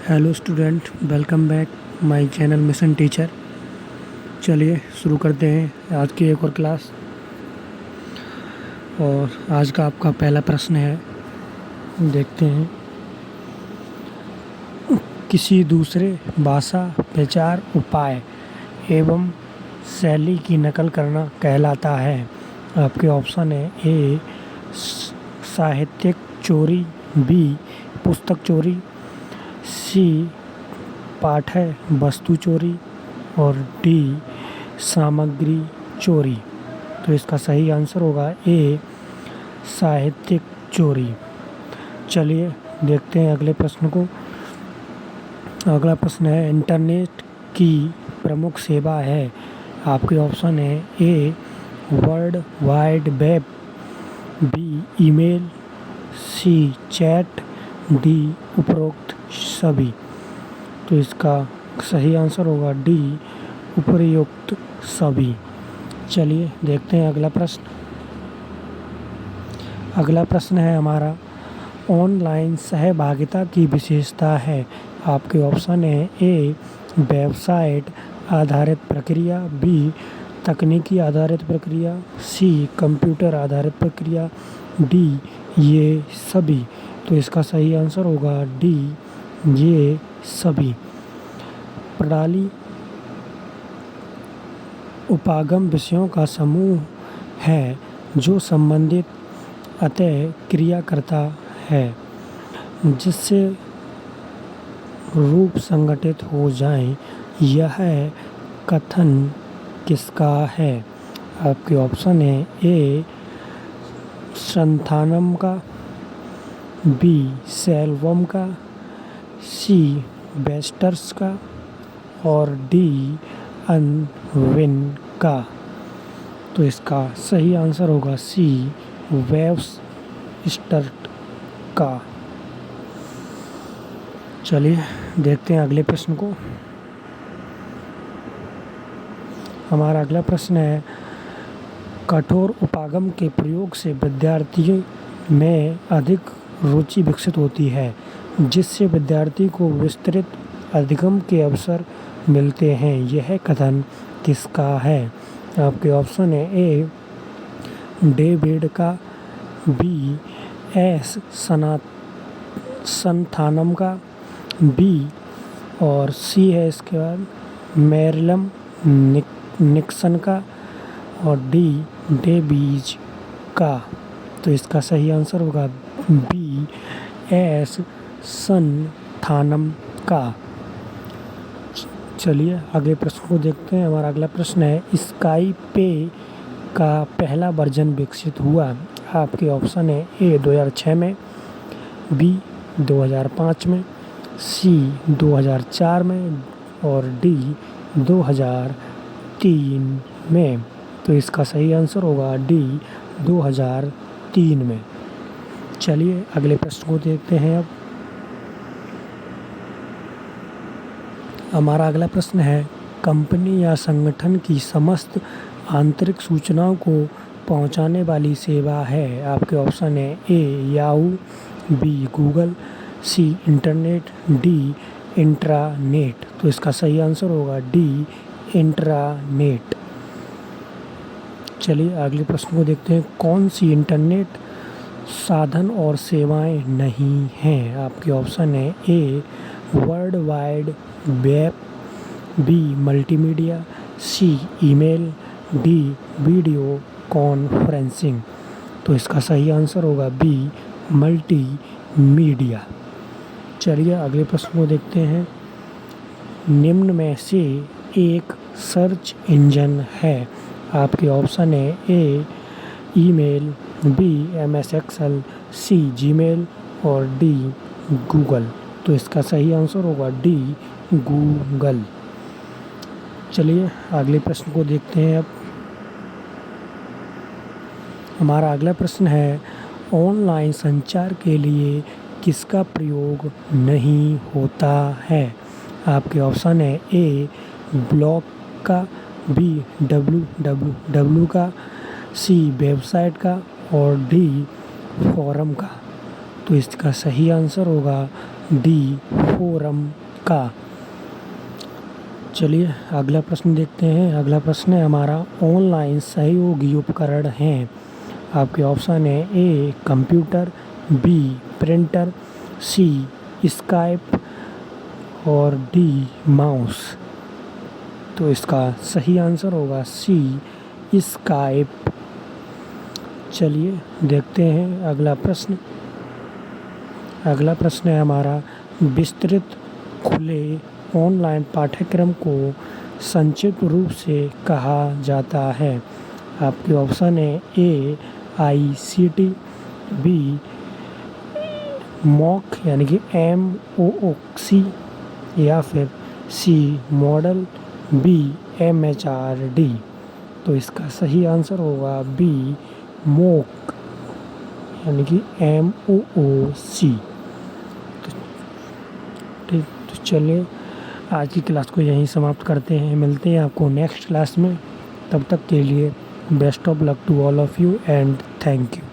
Hello student, welcome back my channel mission teacher. चलिए शुरू करते हैं आज की एक और क्लास। और आज का आपका पहला प्रश्न है, देखते हैं। किसी दूसरे भाषा प्रचार उपाय एवं शैली की नकल करना कहलाता है। आपके ऑप्शन है ए साहित्यिक चोरी, बी पुस्तक चोरी, सी पाठ्य वस्तु चोरी और डी सामग्री चोरी। तो इसका सही आंसर होगा ए साहित्यिक चोरी। चलिए देखते हैं अगले प्रश्न को। अगला प्रश्न है, इंटरनेट की प्रमुख सेवा है। आपके ऑप्शन है A world wide web, B email, C chat, D उपरोक्त सभी। तो इसका सही आंसर होगा डी उपयुक्त सभी। चलिए देखते हैं अगला प्रश्न। अगला प्रश्न है हमारा, ऑनलाइन सहभागिता की विशेषता है। आपके ऑप्शन है ए वेबसाइट आधारित प्रक्रिया, बी तकनीकी आधारित प्रक्रिया, सी कंप्यूटर आधारित प्रक्रिया, डी ये सभी। तो इसका सही आंसर होगा डी ये सभी। प्रणाली उपागम विषयों का समूह है जो संबंधित अतः क्रिया करता है जिससे रूप संगठित हो जाए। यह कथन किसका है? आपके ऑप्शन है ए संथानम का, बी सेल्वम का, सी बेस्टर्स का और डी अनविन का। तो इसका सही आंसर होगा सी वेबस्टर्स का। चलिए देखते हैं अगले प्रश्न को। हमारा अगला प्रश्न है, कठोर उपागम के प्रयोग से विद्यार्थियों में अधिक रुचि विकसित होती है जिससे विद्यार्थी को विस्तृत अधिगम के अवसर मिलते हैं। यह कथन किसका है? आपके ऑप्शन है ए डेविड का, बी एस संथानम का, बी और सी है इसके बाद मैरिलम निक्सन का और डी डेबीज का। तो इसका सही आंसर होगा बी एस संथानम का। चलिए अगले प्रश्न को देखते हैं। हमारा अगला प्रश्न है, स्काई पे का पहला वर्जन विकसित हुआ। आपके ऑप्शन है ए 2006 में, बी 2005 में, सी 2004 में और डी 2003 में। तो इसका सही आंसर होगा डी 2003 में। चलिए अगले प्रश्न को देखते हैं अब। हमारा अगला प्रश्न है, कंपनी या संगठन की समस्त आंतरिक सूचनाओं को पहुंचाने वाली सेवा है। आपके ऑप्शन है ए याहू, बी गूगल, सी इंटरनेट, डी इंट्रानेट। तो इसका सही आंसर होगा डी इंट्रानेट। चलिए अगले प्रश्न को देखते हैं, कौन सी इंटरनेट साधन और सेवाएं नहीं हैं। आपके ऑप्शन है A world wide web, B multimedia, C email, D video conferencing. तो इसका सही आंसर होगा बी मल्टीमीडिया। चलिए अगले प्रश्न को देखते हैं, निम्न में से एक सर्च इंजन है। आपके ऑप्शन है ए ईमेल, बी एमएस एक्सेल, सी जीमेल और डी गूगल। तो इसका सही आंसर होगा डी गूगल। चलिए अगले प्रश्न को देखते हैं अब। हमारा अगला प्रश्न है, ऑनलाइन संचार के लिए किसका प्रयोग नहीं होता है। आपके ऑप्शन है ए ब्लॉग का, बी www का, सी वेबसाइट का और डी फोरम का। तो इसका सही आंसर होगा डी फोरम का। चलिए अगला प्रश्न देखते हैं। अगला प्रश्न है हमारा, ऑनलाइन सहयोगी उपकरण हैं। आपके ऑप्शन है A computer, B printer, C Skype और डी माउस। तो इसका सही आंसर होगा सी स्काइप। चलिए देखते हैं अगला प्रश्न। अगला प्रश्न है हमारा, विस्तृत खुले ऑनलाइन पाठ्यक्रम को संक्षिप्त रूप से कहा जाता है। आपके ऑप्शन है ए ICT, बी मॉक यानी कि MOOC या फिर सी मॉडल, बी MHRD। तो इसका सही आंसर होगा बी मॉक यानी कि MOOC। ठीक, तो चलिए आज की क्लास को यहीं समाप्त करते हैं। मिलते हैं आपको नेक्स्ट क्लास में। तब तक के लिए best of luck to all of you and thank you.